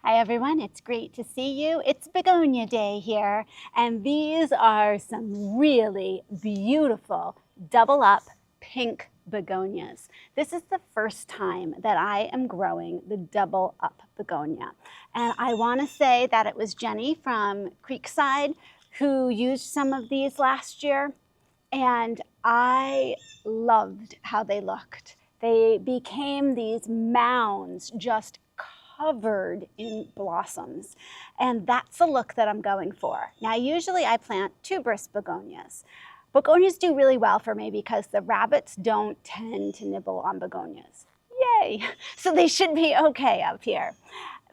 Hi everyone, it's great to see you. It's Begonia Day here, and these are some really beautiful double up pink begonias. This is the first time that I am growing the double up begonia. And I want to say that it was Jenny from Creekside who used some of these last year, and I loved how they looked. They became these mounds just covered in blossoms. And that's the look that I'm going for. Now, usually I plant tuberous begonias. Begonias do really well for me because the rabbits don't tend to nibble on begonias. Yay! So they should be okay up here.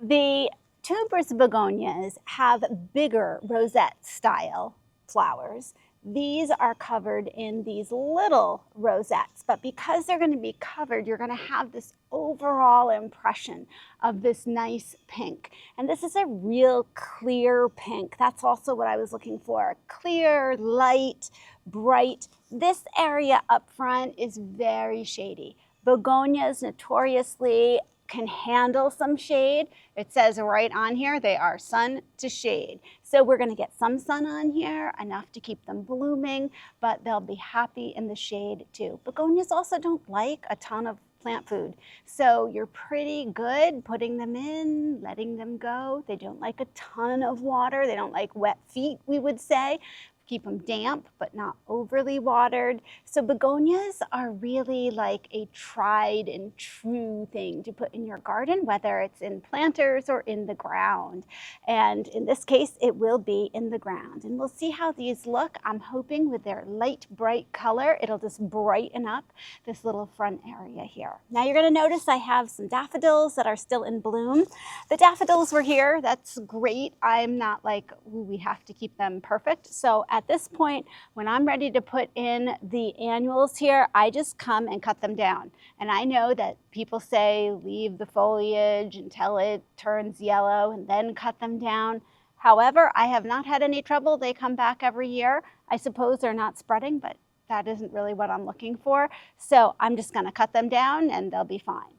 The tuberous begonias have bigger rosette style flowers. These are covered in these little rosettes, but because they're going to be covered, you're going to have this overall impression of this nice pink. And this is a real clear pink. That's also what I was looking for. Clear, light, bright. This area up front is very shady. Begonias notoriously can handle some shade. It says right on here, they are sun to shade. So we're gonna get some sun on here, enough to keep them blooming, but they'll be happy in the shade too. Begonias also don't like a ton of plant food. So you're pretty good putting them in, letting them go. They don't like a ton of water. They don't like wet feet, we would say. Keep them damp, but not overly watered. So begonias are really like a tried and true thing to put in your garden, whether it's in planters or in the ground. And in this case, it will be in the ground. And we'll see how these look. I'm hoping with their light, bright color, it'll just brighten up this little front area here. Now you're gonna notice I have some daffodils that are still in bloom. The daffodils were here, that's great. I'm not like, ooh, we have to keep them perfect. So at this point, when I'm ready to put in the annuals here, I just come and cut them down. And I know that people say leave the foliage until it turns yellow and then cut them down. However, I have not had any trouble. They come back every year. I suppose they're not spreading, but that isn't really what I'm looking for. So I'm just gonna cut them down and they'll be fine.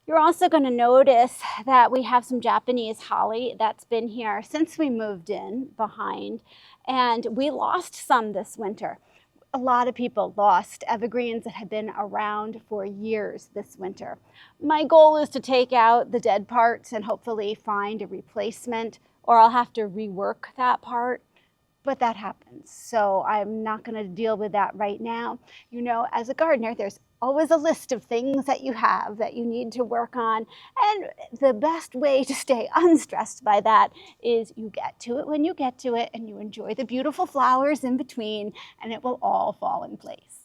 You're also going to notice that we have some Japanese holly that's been here since we moved in behind, and we lost some this winter. A lot of people lost evergreens that had been around for years this winter. My goal is to take out the dead parts and hopefully find a replacement, or I'll have to rework that part. But that happens, so I'm not going to deal with that right now. You know, as a gardener, there's always a list of things that you have that you need to work on, and the best way to stay unstressed by that is you get to it when you get to it, and you enjoy the beautiful flowers in between, and it will all fall in place.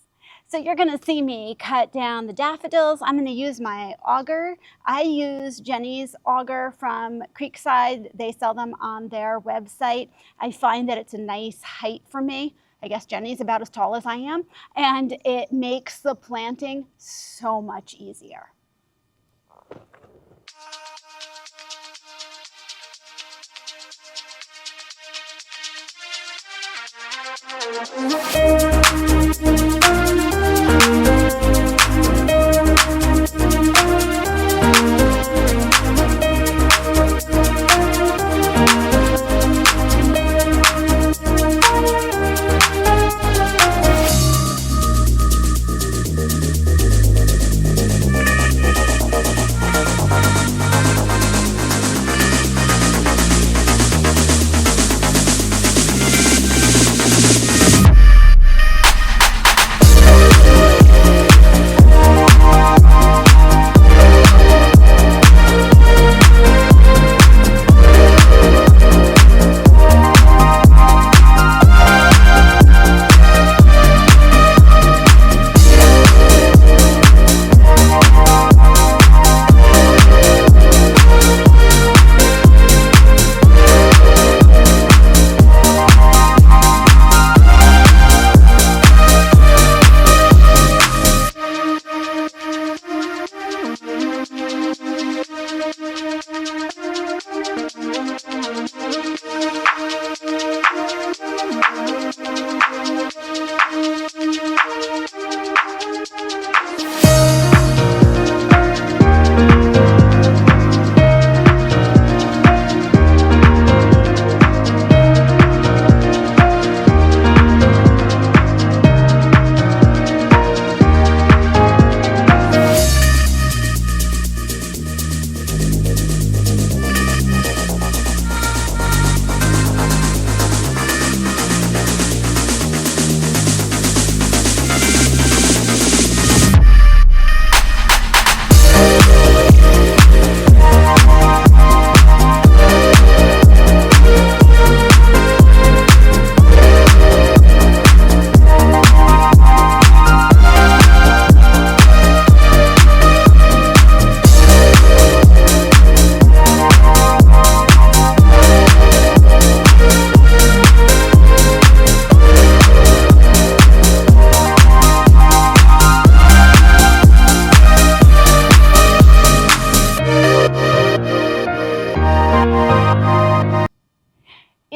So you're going to see me cut down the daffodils. I'm going to use my auger. I use Jenny's auger from Creekside. They sell them on their website. I find that it's a nice height for me. I guess Jenny's about as tall as I am, and it makes the planting so much easier.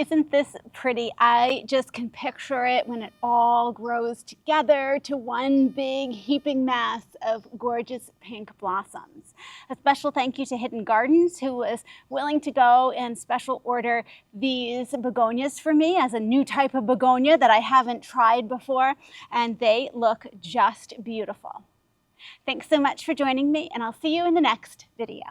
Isn't this pretty? I just can picture it when it all grows together to one big heaping mass of gorgeous pink blossoms. A special thank you to Hidden Gardens, who was willing to go and special order these begonias for me as a new type of begonia that I haven't tried before, and they look just beautiful. Thanks so much for joining me, and I'll see you in the next video.